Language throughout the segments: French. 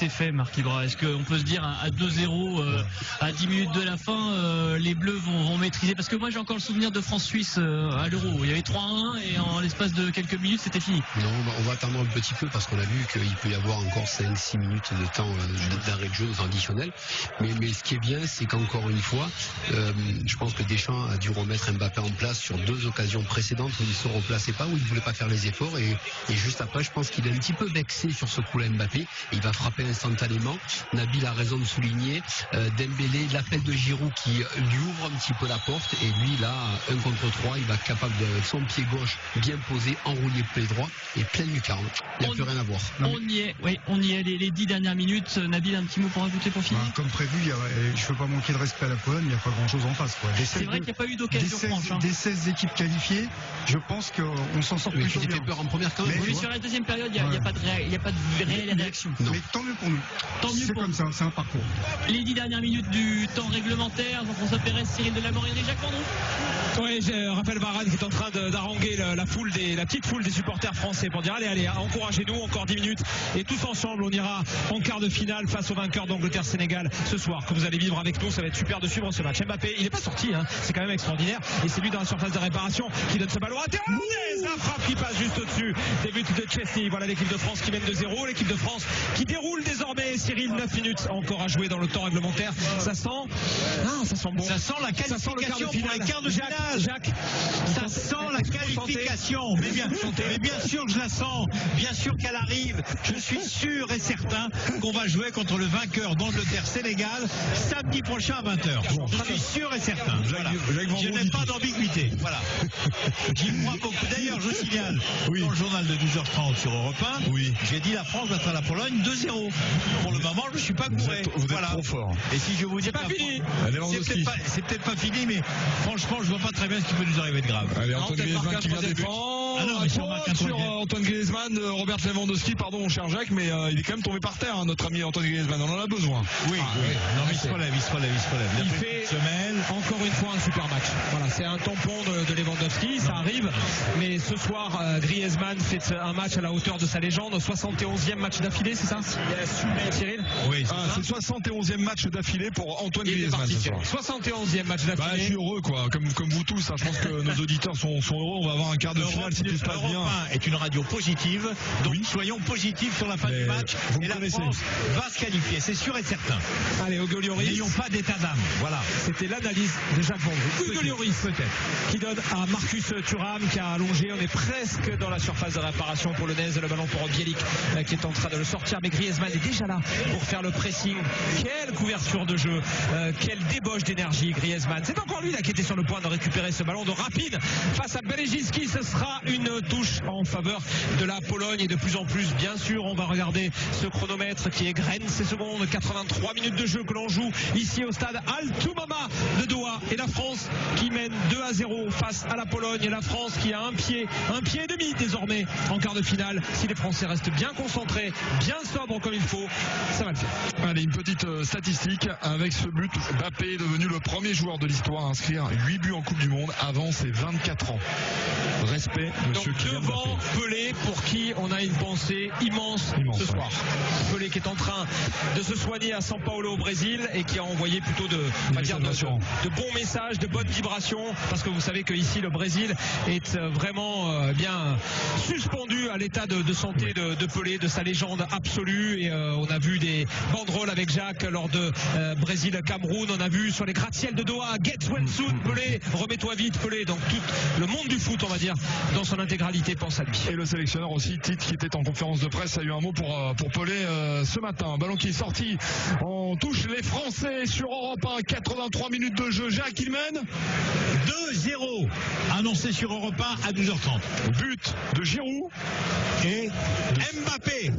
c'est fait, Marc Ibra? Est-ce qu'on peut se dire à 2-0 à 10 minutes de la fin, les Bleus vont maîtriser? Parce que moi j'ai encore le souvenir de France-Suisse à l'Euro. Il y avait 3-1 et en l'espace de quelques minutes c'était fini. Non, on va attendre un petit peu parce qu'on a vu qu'il peut y avoir encore 5-6 minutes de temps d'arrêt de jeu additionnel. Mais ce qui est bien, c'est qu'encore une fois, je pense que Deschamps a dû remettre Mbappé en place sur 2 occasions précédentes où il ne se replaçait pas, où il ne voulait pas faire les efforts. Et juste après, je pense qu'il est un petit peu vexé sur ce coup-là, Mbappé. Et il va frapper instantanément. Nabil a raison de souligner. Dembélé, l'appel de Giroud qui lui ouvre un petit peu la porte. Et lui, là, 1 contre 3, il va être capable de, avec son pied gauche bien posé, enrouler pied droit et pleine lucarne. Il n'y a plus rien à voir. On y est, oui, on y est. Les 10 dernières minutes. Nabil, un petit mot pour ajouter pour finir. Comme prévu, je ne veux pas manquer de respect à la Pologne, il n'y a pas grand-chose en face. C'est vrai qu'il n'y a pas eu d'occasion franche. Des 16 équipes qualifiées, je pense qu'on s'en sort plutôt bien. Fait peur en première quand même. Mais sur la deuxième période, il n'y a pas de réelle réaction. Mais tant mieux pour nous. C'est comme ça, c'est un parcours. Les 10 dernières minutes du temps réglementaire. Jean-François Pérez, Cyril Delamorinerie, Jacques Vendroux. Oui, Raphaël Varane qui est en train d'haranguer la petite foule des supporters français pour dire allez, encouragez-nous, encore 10 minutes et tous ensemble on ira en quart de finale face au vainqueur d'Angleterre-Sénégal ce soir, que vous allez vivre avec nous. Ça va être super de suivre ce match. Mbappé, il n'est pas sorti, c'est quand même extraordinaire, et c'est lui dans la surface de réparation qui donne ce ballon à terre hollandaise, la frappe qui passe juste au-dessus des buts de Chesney. Voilà l'équipe de France qui mène 2-0, l'équipe de France qui déroule désormais. Cyril, 9 minutes encore à jouer dans le temps réglementaire. Ça sent bon. Ça sent la qualification pour les quarts de finale. Jacques, ça sent la qualification. Mais bien sûr que je la sens. Bien sûr qu'elle arrive. Je suis sûr et certain qu'on va jouer contre le vainqueur d'Angleterre-Sénégal samedi prochain à 20h. Je suis sûr et certain. Voilà. Je n'ai pas d'ambiguïté. Voilà. J'y crois beaucoup. D'ailleurs, je signale dans le journal de 12h30 sur Europe 1, j'ai dit la France battra la Pologne 2-0. Pour le moment, je ne suis pas gouré. Vous êtes trop fort. Et si je vous dis pas fini, c'est peut-être pas fini, mais franchement, je vois pas très bien ce qui peut nous arriver de grave. Allez, Antoine Griezmann qui vient défendre. Sur Antoine Griezmann, Robert Lewandowski, pardon, cher Jacques, mais il est quand même tombé par terre, notre ami Antoine Griezmann. On en a besoin. Oui. Non, mais il se relève. Il fait encore une fois un super match. Voilà, c'est un tampon de Lewandowski, ça arrive. Mais ce soir, Griezmann fait un match à la hauteur de sa légende. 71e match d'affilée, c'est ça, Cyril? Oui. C'est le 71e match d'affilée pour Antoine Griezmann. 71e match d'affilée. Je suis heureux, quoi. Comme vous tous. Je pense que nos auditeurs sont heureux. On va avoir un quart de finale si tout se passe bien. Europe 1 est une radio positive, donc soyons positifs sur la fin du match. Et la France va se qualifier, c'est sûr et certain. Allez, Hugo Lloris. N'ayons pas d'état d'âme. Voilà. C'était l'analyse de Jacques Vendroux. Hugo Lloris, qui donne à Marcus Thuram qui a allongé. On est presque dans la surface de réparation polonaise. Le ballon pour Bielik qui est en train de le sortir. Mais Griezmann est déjà là pour faire le pressing. Quelle couverture de jeu, quelle débauche d'énergie, Griezmann. C'est encore lui là qui était sur le point de récupérer ce ballon de rapide face à Berezinski. Ce sera une touche en faveur de la Pologne et de plus en plus, bien sûr, on va regarder ce chronomètre qui égrène ces secondes. 83 minutes de jeu que l'on joue ici au stade Al Toumama de Doha, et la France qui mène 2-0 face à la Pologne, et la France qui a un pied et demi désormais en quart de finale. Si les Français restent bien concentrés, bien sobres comme il faut, ça va le faire. Allez, une petite statistique avec ce but. Mbappé est devenu le premier joueur de l'histoire à inscrire 8 buts en Coupe du Monde avant ses 24 ans. Respect, monsieur. Donc devant Pelé, pour qui on a une pensée immense ce soir. Pelé qui est en train de se soigner à São Paulo au Brésil et qui a envoyé plutôt de bons messages, de bonnes vibrations, parce que vous savez que ici le Brésil est vraiment bien suspendu à l'état de santé de Pelé, de sa légende absolue. Et on a vu des banderoles avec Jacques lors de Brésil-Cameroun. On a vu sur les gratte-ciels de Doha, get well soon Pelé, remets-toi vite Pelé. Donc tout le monde du foot, on va dire, dans son intégralité pense à lui. Et le sélectionneur aussi, Tite, qui était en conférence de presse, a eu un mot pour Pelé ce matin. Ballon qui est sorti, on touche les Français sur Europe 1, 83 minutes de jeu. Jacques, il mène 2-0, annoncé sur Europe 1 à 12h30. But de Giroud et Mbappé.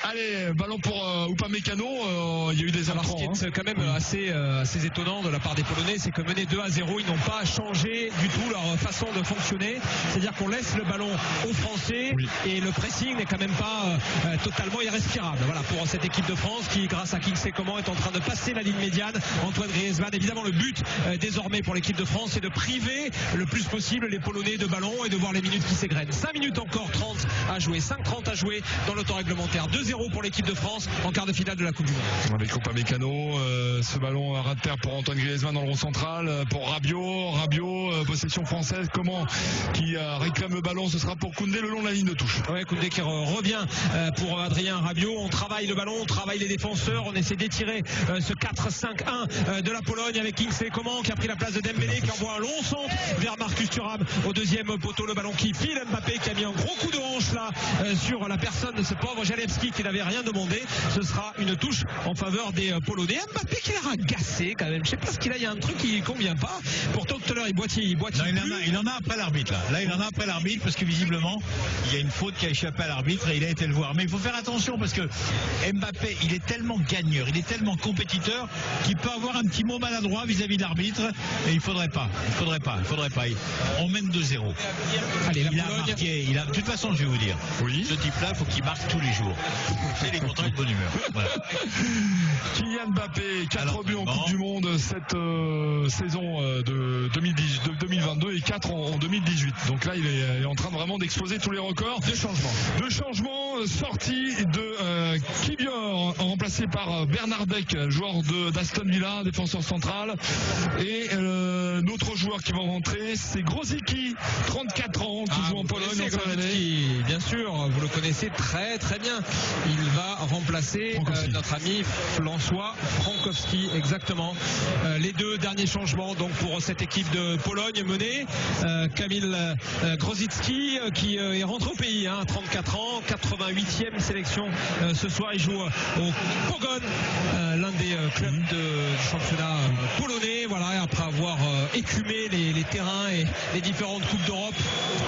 Allez, ballon pour Upamecano. Il y a eu des intrants. Ce qui est quand même assez étonnant de la part des Polonais, c'est que menés 2-0, ils n'ont pas changé du tout leur façon de fonctionner. C'est-à-dire qu'on laisse le ballon aux Français et le pressing n'est quand même pas totalement irrespirable. Voilà, pour cette équipe de France qui, grâce à Kingsley Coman, est en train de passer la ligne médiane. Antoine Griezmann, évidemment, le but désormais pour l'équipe de France, c'est de priver le plus possible les Polonais de ballon et de voir les minutes qui s'égrènent. 5 minutes encore, 30 à jouer, 5-30 à jouer dans le temps réglementaire. 2-0 2-0 pour l'équipe de France en quart de finale de la Coupe du Monde. Avec Upamecano, ce ballon à ras de terre pour Antoine Griezmann dans le rond central, pour Rabiot, possession française, qui réclame le ballon, ce sera pour Koundé le long de la ligne de touche. Ouais, Koundé qui revient pour Adrien Rabiot. On travaille le ballon, on travaille les défenseurs, on essaie d'étirer ce 4-5-1 de la Pologne avec Kingsley Coman qui a pris la place de Dembélé, qui envoie un long centre vers Marcus Thuram au deuxième poteau, le ballon qui file, Mbappé qui a mis un gros coup de hanche là sur la personne de ce pauvre Jalewski qui n'avait rien demandé. Ce sera une touche en faveur des Polonais. Mbappé qui l'a agacé quand même, je sais pas ce qu'il a, il y a un truc qui convient pas. Pourtant tout à l'heure il boitille non, il en a après l'arbitre là il en a après l'arbitre parce que visiblement il y a une faute qui a échappé à l'arbitre et il a été le voir. Mais il faut faire attention parce que Mbappé il est tellement gagneur, il est tellement compétiteur qu'il peut avoir un petit mot maladroit vis-à-vis de l'arbitre et il faudrait pas. On mène 2-0. Allez, il a marqué, de toute façon je vais vous dire, ce type-là il faut qu'il marque tous les jours. C'est les contrats de bonne humeur. Voilà. Kylian Mbappé, 4 buts en Coupe du Monde cette saison de 2022 et 4 en 2018. Donc là il est en train vraiment d'exploser tous les records. Deux changements sortis de Kivior, remplacé par Bernard Beck, joueur d'Aston Villa, défenseur central, et l'autre joueur qui va rentrer c'est Grosicki, 34 ans, qui joue en Pologne en fin d'année. Bien sûr, vous le connaissez très très bien. Il va remplacer notre ami François Frankowski, exactement. Les deux derniers changements donc pour cette équipe de Pologne menée, Kamil Grosicki qui est rentré au pays, 34 ans, 88e sélection ce soir. Il joue au Pogoń, l'un des clubs du championnat polonais. Voilà, après avoir écumé les terrains et les différentes coupes d'Europe,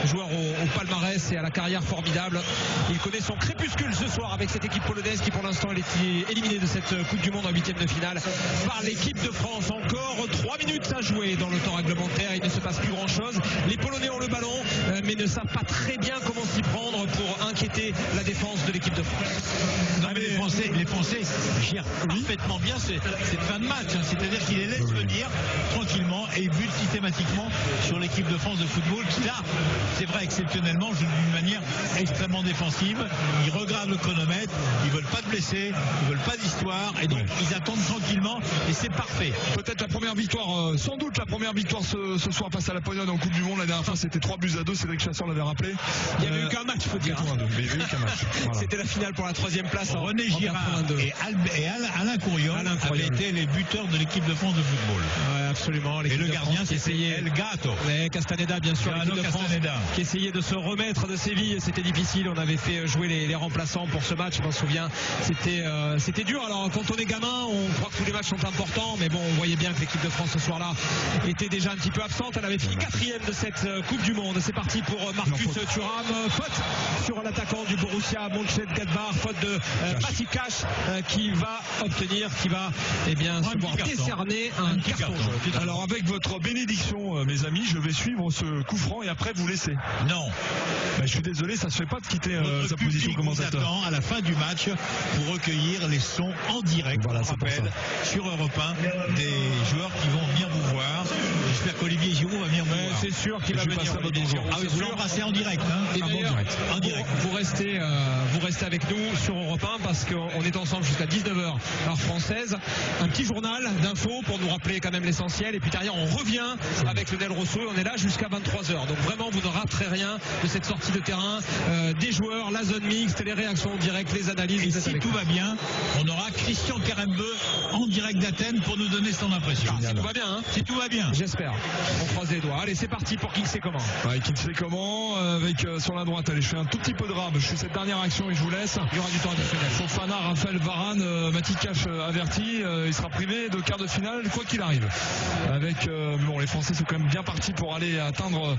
joueur au palmarès et à la carrière formidable. Il connaît son crépuscule ce soir avec cette équipe polonaise qui pour l'instant est éliminée de cette Coupe du Monde en 8e de finale par l'équipe de France. Encore 3 minutes à jouer dans le temps réglementaire, il ne se passe plus grand chose. Les Polonais ont le ballon mais ne savent pas très bien comment s'y prendre pour inquiéter la défense de l'équipe de France. Non mais les Français gèrent parfaitement bien cette fin de match, c'est-à-dire qu'ils les laissent venir tranquillement et ils butent systématiquement sur l'équipe de France de football qui là, c'est vrai, exceptionnellement joue d'une manière extrêmement défensive. Ils regardent le chronomètre, ils veulent pas de blessés, ils veulent pas d'histoire et donc ils attendent tranquillement et c'est parfait. Peut-être la première victoire, sans doute la première victoire ce soir face à la Pologne en Coupe du Monde. La dernière fois c'était 3-2, Cédric Chasseur l'avait rappelé. Il n'y avait eu qu'un match, faut dire. Mais il n'y avait eu qu'un match. Voilà. C'était la finale pour la 3e place. René Girard et Alain Couriol avaient été les buteurs de l'équipe de France de football. Ouais, absolument. Et le gardien c'était El Gato. Castaneda bien sûr, l'équipe de France qui essayait de se remettre de Séville. C'était difficile, on avait fait jouer les remplaçants pour ce match, je m'en souviens. C'était dur. Alors quand on est gamin, on croit que tous les matchs sont importants, mais bon, on voyait bien que l'équipe de France ce soir-là était déjà un petit peu absente. Elle avait fini 4e de cette Coupe du Monde. C'est parti pour Marcus Thuram. Faute sur l'attaquant du Borussia Mönchengladbach, faute de Matikash qui va se voir décerner un carton jaune. Alors avec votre bénédiction mes amis, je vais suivre ce coup franc et après vous laisser. Non. Je suis désolé, ça se fait pas de quitter sa position commentateur. Attend à la fin du match pour recueillir les sons en direct. Voilà, c'est pour ça. Sur Europe 1 des joueurs qui vont venir vous voir. J'espère qu'Olivier Giroud va venir vous voir. C'est sûr qu'il va venir. Ah oui, vous l'embrassez en direct. Et d'ailleurs, en direct. Vous restez avec nous sur Europe 1 parce qu'on est ensemble jusqu'à 19h heure française. Un petit journal d'infos pour nous rappeler quand même l'essentiel. Et puis derrière, on revient avec Lionel Rousseau et on est là jusqu'à 23h. Donc vraiment, vous ne raterez rien de cette sortie de terrain des joueurs, la zone mixte, les réactions en direct, les analyses. Et si tout va bien, on aura Christian Karembeu en direct d'Athènes pour nous donner son impression. Si tout va bien, hein. Si tout va bien. J'espère. On croise les doigts. Allez, c'est parti pour Kingsley Coman. Kingsley Coman avec sur la droite. Allez, je fais un tout petit peu de rab. Je fais cette dernière action et je vous laisse. Il y aura du temps additionnel. Fofana, Raphaël Varane, Matikash averti. Il sera privé de quart de finale, quoi qu'il arrive. Avec les Français sont quand même bien partis pour aller atteindre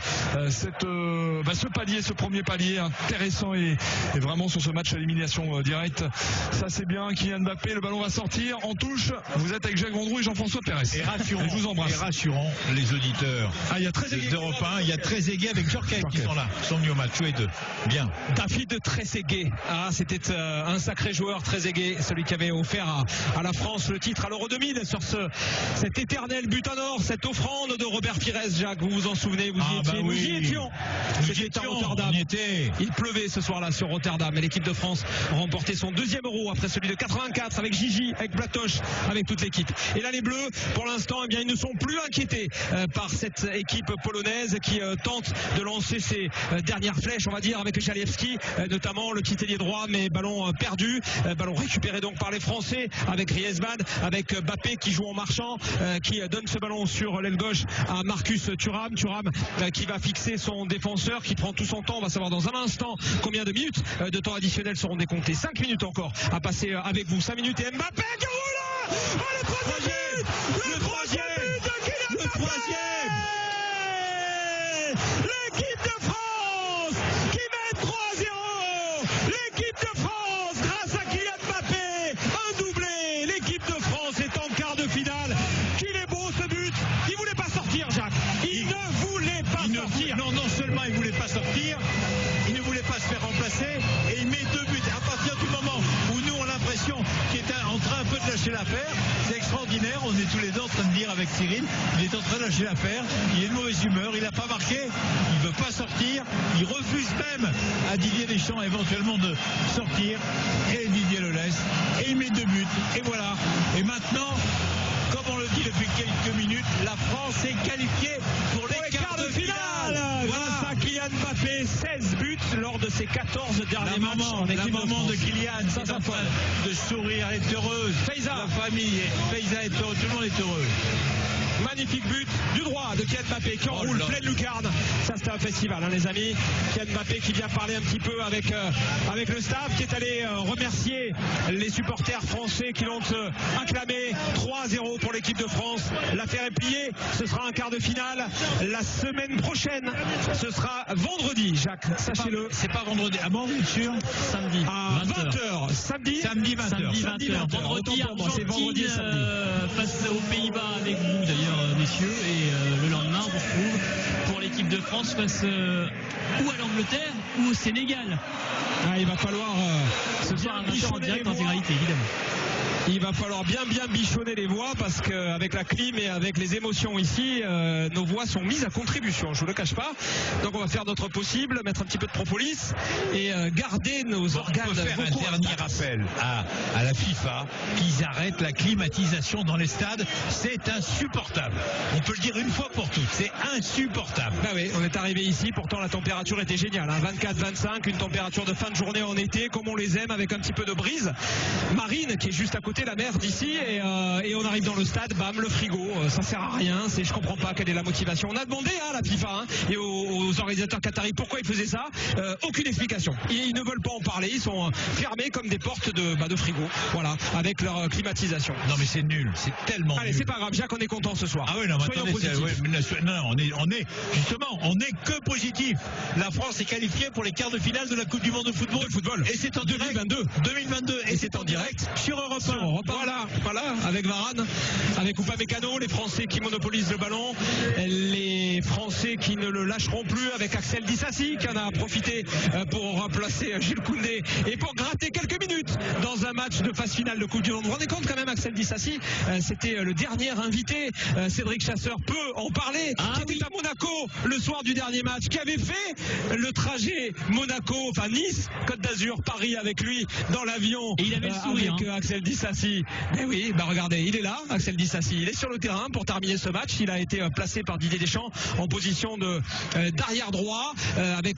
ce palier, ce premier palier intéressant et vraiment sur ce match à élimination directe. Ça c'est bien. Kylian Mbappé, le ballon va sortir en touche. Vous êtes avec Jacques Vendroux et Jean-François Pérez. Et rassurons, je vous embrasse. Et rassurons les auditeurs. Il y a Trezeguet d'Europe 1, il y a Trezeguet avec Djorkaeff qui sont là, sont venus au match, tous les deux. Bien. David Trezeguet. C'était un sacré joueur, Trezeguet, celui qui avait offert à la France le titre à l'Euro 2000 sur cet éternel quel but en or, cette offrande de Robert Pires, Jacques, vous vous en souvenez, vous y étiez, nous y étions. C'était à Rotterdam. Il pleuvait ce soir-là sur Rotterdam et l'équipe de France a remporté son 2e euro après celui de 84 avec Gigi, avec Blatoche, avec toute l'équipe. Et là les Bleus, pour l'instant, eh bien, ils ne sont plus inquiétés par cette équipe polonaise qui tente de lancer ses dernières flèches, on va dire, avec Chalievski, notamment le petit ailier droit, mais ballon perdu, ballon récupéré donc par les Français avec Griezmann, avec Mbappé qui joue en marchant, qui donne ce ballon sur l'aile gauche à Marcus Thuram. Thuram qui va fixer son défenseur, qui prend tout son temps. On va savoir dans un instant combien de minutes de temps additionnel seront décomptées. 5 minutes encore à passer avec vous. 5 minutes et Mbappé qui roule. Oh, le troisième but, le troisième but de Kylian Mbappé. L'équipe de France qui mène 3-0. L'équipe de France grâce à Kylian Mbappé, un doublé. L'équipe de France est en quart de finale. Qu'il est beau ce but. Il voulait pas sortir, Jacques. Il ne voulait pas sortir. Non seulement il voulait pas sortir, il ne voulait pas se faire remplacer et il met 2 buts. À partir du moment où nous on a l'impression qu'il est en train un peu de lâcher l'affaire, c'est extraordinaire. On est tous les deux en train de dire avec Cyril, il est en train de lâcher l'affaire, il est de mauvaise humeur, il n'a pas marqué, il veut pas sortir, il refuse même à Didier Deschamps éventuellement de sortir et Didier le laisse et il met 2 buts et voilà. Et maintenant, comme on le dit depuis quelques minutes, la France est qualifiée pour les quarts de finale. Grâce à Kylian Mbappé, 16 buts lors de ses 14 derniers matchs. La maman de Kylian, c'est en train de sourire, elle est heureuse. Faiza. La famille, Faiza est heureuse, tout le monde est heureux. Magnifique but du droit de Kylian Mbappé qui enroule pleine lucarne. Ça c'était un festival, hein, les amis. Kylian Mbappé qui vient parler un petit peu avec le staff, qui est allé remercier les supporters français qui l'ont acclamé. 3-0 pour l'équipe de France. L'affaire est pliée. Ce sera un quart de finale la semaine prochaine. Ce sera vendredi, Jacques. Sachez-le. C'est pas vendredi. Ah bon, vous êtes sûr? Samedi. À 20h. Samedi 20h. Samedi 20h. Vendredi, c'est vendredi et samedi. Face aux Pays-Bas avec vous d'ailleurs, messieurs, et le lendemain on se retrouve pour l'équipe de France face ou à l'Angleterre ou au Sénégal. Il va falloir ce soir un match en direct en intégralité, évidemment. Il va falloir bien bichonner les voix parce qu'avec la clim et avec les émotions ici, nos voix sont mises à contribution, je vous le cache pas. Donc on va faire notre possible, mettre un petit peu de propolis et garder nos organes. On peut faire un dernier appel à la FIFA qu'ils arrêtent la climatisation dans les stades. C'est insupportable. On peut le dire une fois pour toutes, c'est insupportable. Bah oui, on est arrivé ici, pourtant la température était géniale, hein, 24-25, une température de fin de journée en été, comme on les aime, avec un petit peu de brise marine qui est juste à côté, la mer d'ici, et on arrive dans le stade, bam, le frigo, ça sert à rien, je comprends pas quelle est la motivation. On a demandé à la FIFA et aux organisateurs qataris pourquoi ils faisaient ça, aucune explication. Ils ne veulent pas en parler, ils sont fermés comme des portes de frigo, voilà, avec leur climatisation. Non mais c'est nul, c'est tellement nul. Allez, c'est pas grave, Jacques, on est content ce soir. Ah oui, non, mais attendez, on est que positif. La France est qualifiée pour les quarts de finale de la Coupe du Monde de football. Et c'est en 2022. Et c'est en direct sur Europe 1. Voilà, avec Varane, avec Upamecano, les Français qui monopolisent le ballon, les Français qui ne le lâcheront plus, avec Axel Disasi qui en a profité pour remplacer Jules Koundé et pour gratter quelques minutes dans un match de phase finale de Coupe du Monde. Vous vous rendez compte quand même, Axel Disasi, c'était le dernier invité, Cédric Chasseur peut en parler, qui était à Monaco le soir du dernier match, qui avait fait le trajet Nice, Côte d'Azur, Paris avec lui dans l'avion. Et il avait le sourire avec Axel Disasi. Mais oui, regardez, il est là, Axel Disasi. Il est sur le terrain pour terminer ce match. Il a été placé par Didier Deschamps en position d'arrière droit avec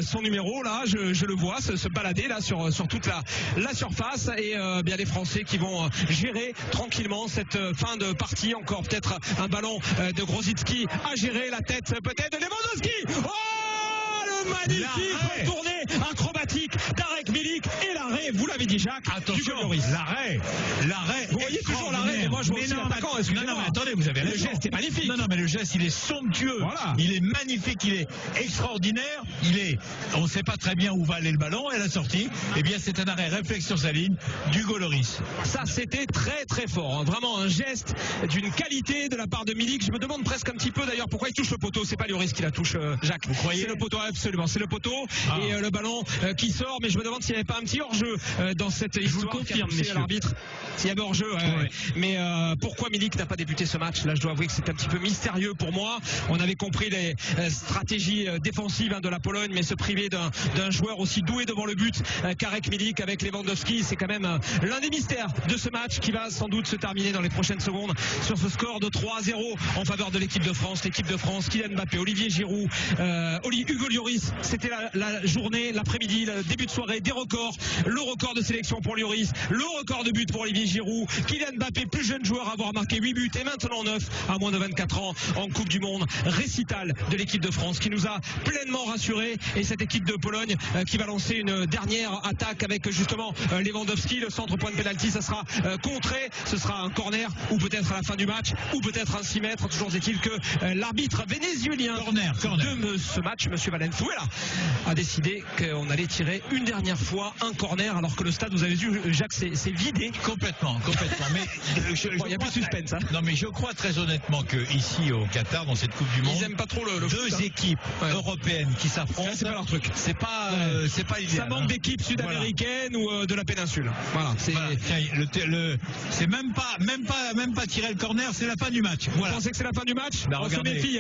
son numéro là. Je le vois se balader là sur toute la surface et bien les Français qui vont gérer tranquillement cette fin de partie. Encore peut-être un ballon de Grosicki à gérer, la tête peut-être de Lewandowski. Magnifique retournée acrobatique d'Arek Milik et l'arrêt, vous l'avez dit Jacques, attention, l'arrêt. Vous voyez toujours l'arrêt, mais moi je vois aussi l'attaquant, excusez-moi. Non, mais attendez, vous avez le geste est magnifique. Non, mais le geste il est somptueux. Voilà. Il est magnifique, il est extraordinaire. On ne sait pas très bien où va aller le ballon et la sortie. Eh bien, c'est un arrêt réflexe sur sa ligne d'Hugo Lloris. Ça, c'était très très fort. Hein. Vraiment un geste d'une qualité de la part de Milik. Je me demande presque un petit peu d'ailleurs pourquoi il touche le poteau. C'est pas Lloris qui la touche, Jacques. Vous croyez? C'est le poteau absolu. absolument. C'est le poteau et le ballon qui sort, mais je me demande s'il n'y avait pas un petit hors-jeu dans cette histoire. Je vous le confirme, messieurs. L'arbitre, s'il y avait hors-jeu. Mais pourquoi Milik n'a pas débuté ce match? Là, je dois avouer que c'est un petit peu mystérieux pour moi. On avait compris les stratégies défensives de la Pologne, mais se priver d'un joueur aussi doué devant le but qu'Arek Milik avec Lewandowski, c'est quand même l'un des mystères de ce match qui va sans doute se terminer dans les prochaines secondes sur ce score de 3-0 en faveur de l'équipe de France. L'équipe de France, Kylian Mbappé, Olivier Giroud, Hugo Lloris. C'était la journée, l'après-midi, le début de soirée, des records. Le record de sélection pour Lloris, le record de but pour Olivier Giroud. Kylian Mbappé, plus jeune joueur à avoir marqué 8 buts et maintenant 9 à moins de 24 ans en Coupe du Monde. Récital de l'équipe de France qui nous a pleinement rassurés, et cette équipe de Pologne qui va lancer une dernière attaque avec justement Lewandowski. Le centre point de pénalty, ça sera contré, ce sera un corner ou peut-être à la fin du match ou peut-être un 6 mètres. Toujours est-il que l'arbitre vénézuélien de ce match, monsieur Valenzuela, a décidé qu'on allait tirer une dernière fois un corner, alors que le stade, vous avez vu, Jacques, c'est vidé. Complètement. Mais il n'y a plus de suspense. Non, mais je crois très honnêtement que ici au Qatar, dans cette Coupe du Monde, ils aiment pas trop le deux foot, équipes européennes qui s'affrontent. C'est pas leur truc. C'est pas idéal. Ça manque d'équipes sud-américaines ou de la péninsule. Voilà. C'est même pas tirer le corner, c'est la fin du match. Vous pensez que c'est la fin du match? On se méfie.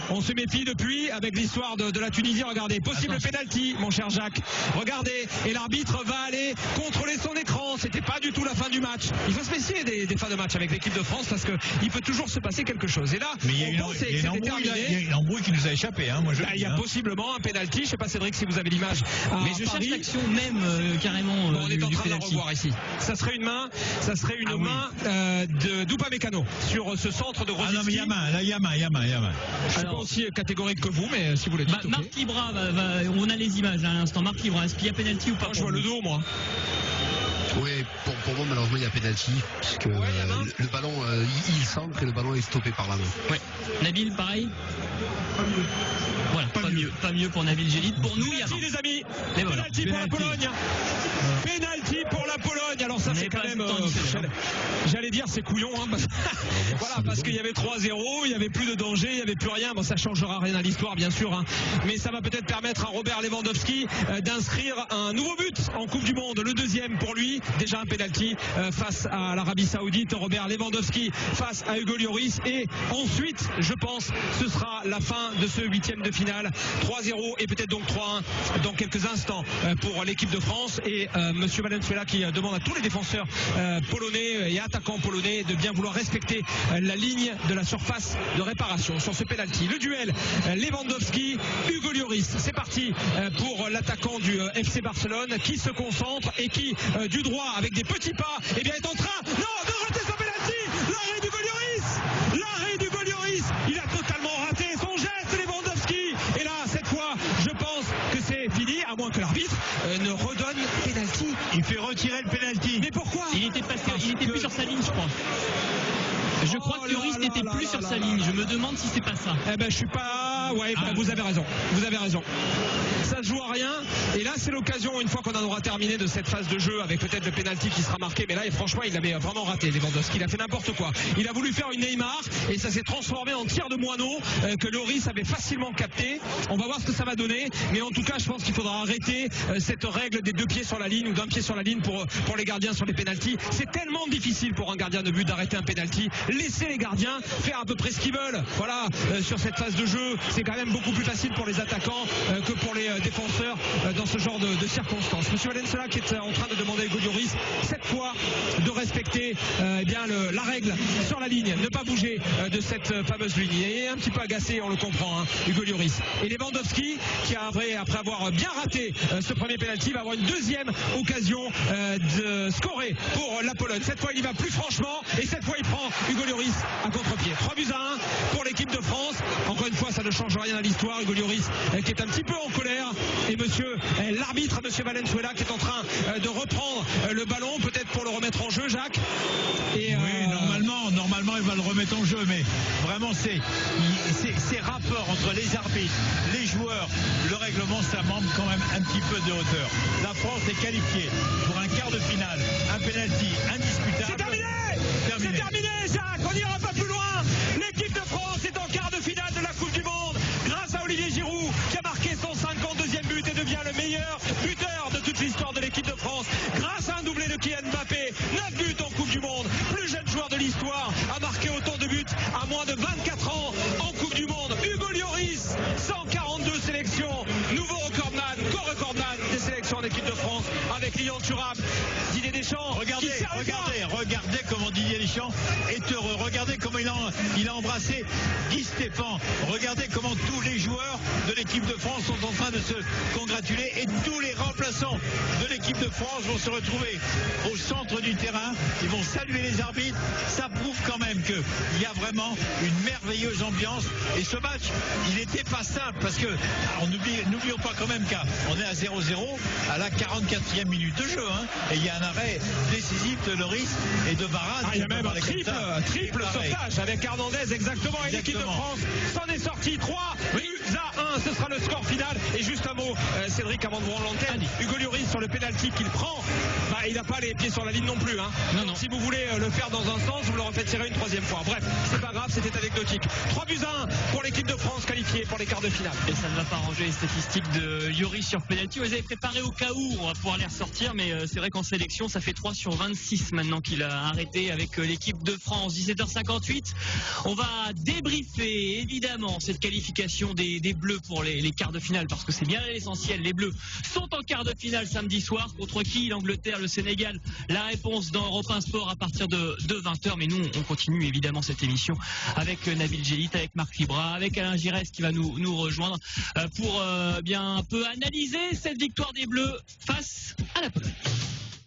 On se méfie depuis avec l'histoire de la Tunisie. Regardez, possible penalty, mon cher Jacques. Regardez, et l'arbitre va aller contrôler son écran. C'était pas du tout la fin du match. Il faut se méfier des fins de match avec l'équipe de France parce qu'il peut toujours se passer quelque chose. Et là, mais il y a une embrouille qui nous a échappé. Il y a possiblement un penalty. Je sais pas, Cédric, si vous avez l'image. Mais je cherche l'action même carrément. On est en train de la revoir ici. Ça serait une main de d'Upamecano sur ce centre de Rosicki. Non, mais il y a main. Je suis pas aussi catégorique que vous, mais si vous le dites. Marc Libra, on a les images à l'instant. Marc Libra, est-ce qu'il y a penalty ou pas? Je vois le dos, moi. Oui, pour moi, malheureusement, il y a penalty, parce que le ballon, il semble que le ballon est stoppé par la main. Ouais. Nabil, pareil. Voilà, pas mieux pour Nabil Gélite. Pour nous, il y a penalty, les amis. Penalty pour la Pologne. Penalty pour la Pologne. Alors ça, c'est quand même. J'allais dire c'est couillon, parce qu'il y avait 3-0, il y avait plus de danger, il y avait plus rien. Bon, ça changera rien à l'histoire, bien sûr, mais ça va peut-être permettre à Robert Lewandowski d'inscrire un nouveau but en Coupe du Monde, le deuxième pour lui. Déjà un penalty face à l'Arabie Saoudite. Robert Lewandowski face à Hugo Lloris, et ensuite, je pense, ce sera la fin de ce huitième de finale. 3-0 et peut-être donc 3-1 dans quelques instants pour l'équipe de France, et monsieur Valenzuela qui demande à tous les défenseurs polonais et attaquants polonais de bien vouloir respecter la ligne de la surface de réparation sur ce penalty. Le duel Lewandowski Hugo Lloris, c'est parti pour l'attaquant du FC Barcelone qui se concentre et qui du droit avec des petits pas est en train de rater son penalty. L'arrêt d'Hugo Lloris, il a totalement raté son geste, Lewandowski, et là cette fois je pense que c'est fini, à moins que l'arbitre ne redonne penalty. Il fait retirer le penalty. Mais pourquoi? Il était plus sur sa ligne, je crois. Je crois que Lloris n'était plus sur sa ligne. Je me demande si c'est pas ça. Je suis pas. Vous avez raison. Ça se joue à rien. Et là, c'est l'occasion, une fois qu'on en aura terminé de cette phase de jeu, avec peut-être le penalty qui sera marqué. Mais là, franchement, il avait vraiment raté, Lewandowski. Il a fait n'importe quoi. Il a voulu faire une Neymar et ça s'est transformé en tir de moineau que Lloris avait facilement capté. On va voir ce que ça va donner. Mais en tout cas, je pense qu'il faudra arrêter cette règle des 2 pieds sur la ligne ou d'1 pied sur la ligne pour les gardiens sur les penaltys. C'est tellement difficile pour un gardien de but d'arrêter un penalty. Laissez les gardiens faire à peu près ce qu'ils veulent. Voilà, sur cette phase de jeu, c'est quand même beaucoup plus facile pour les attaquants que pour les défenseurs dans ce genre de circonstances. Monsieur Valenzuela qui est en train de demander à Hugo Lloris cette fois de respecter la règle sur la ligne, ne pas bouger de cette fameuse ligne. Il est un petit peu agacé, on le comprend, Hugo Lloris. Et Lewandowski qui après avoir bien raté ce premier penalty va avoir une deuxième occasion de scorer pour la Pologne. Cette fois il y va plus franchement et cette fois il prend Hugo Lloris à contre-pied. 3-1 pour l'équipe de France. Encore une fois, ça ne change rien à l'histoire. Hugo Lloris qui est un petit peu en colère, et l'arbitre, monsieur Valenzuela, qui est en train de reprendre le ballon, peut-être pour le remettre en jeu, Jacques. Et normalement il va le remettre en jeu, mais vraiment ces rapports entre les arbitres, les joueurs, le règlement, ça manque quand même un petit peu de hauteur. La France est qualifiée pour un quart de finale, un penalty indiscutable. C'est terminé, Jacques, on n'ira pas plus loin. L'équipe de France est en quart de finale de la Coupe du Monde grâce à Olivier Giroud qui a marqué son 52e du Monde. Plus jeune joueur de l'histoire a marqué autant de buts à moins de 24 ans en Coupe du Monde. Hugo Lloris, 142 sélections, nouveau recordman, co-recordman des sélections en équipe de France avec Lilian Thuram. Didier Deschamps, regardez comment Didier Deschamps est heureux. Regardez comment il a embrassé Guy Stéphane. Regardez comment tous les joueurs de l'équipe de France sont en train de se congratuler et tous les remplaçants de l'équipe de France vont se retrouver au centre du terrain. Ils vont saluer les arbitres. Ça prouve quand même qu'il y a vraiment une merveilleuse ambiance. Et ce match, il n'était pas simple parce que, n'oublions pas quand même qu'on est à 0-0 à la 44e minute de jeu. Et il y a un arrêt décisif de Lloris et de Varane. Il y a même un triple sauvetage avec Hernandez, exactement. Et l'équipe de France s'en est sortie 3 buts à 1. Ce sera le score final. Et juste un mot, Cédric, avant de vous rendre l'antenne, Hugo Lloris sur le pénalty qu'il prend, il n'a pas les pieds sur la ligne non plus. Non. Si vous voulez le faire dans un sens, vous le refaites tirer une troisième fois. Bref, c'est pas grave, c'était anecdotique. 3 buts à 1 pour l'équipe de France qualifiée pour les quarts de finale. Et ça ne va pas arranger les statistiques de Lloris sur pénalty. Vous les avez préparées au cas où, on va pouvoir les ressortir, mais c'est vrai qu'en sélection, ça fait 3 sur 26 maintenant qu'il a arrêté avec l'équipe de France. 17h58, on va débriefer évidemment cette qualification des Bleus pour les quarts de finale, parce que c'est bien l'essentiel. Les Bleus sont en quart de finale samedi soir. Contre qui? L'Angleterre, le Sénégal. La réponse dans Europe 1 Sport à partir de 20h. Mais nous, on continue évidemment cette émission avec Nabil Gélit, avec Marc Libra, avec Alain Giresse qui va nous rejoindre pour bien un peu analyser cette victoire des Bleus face à la Pologne.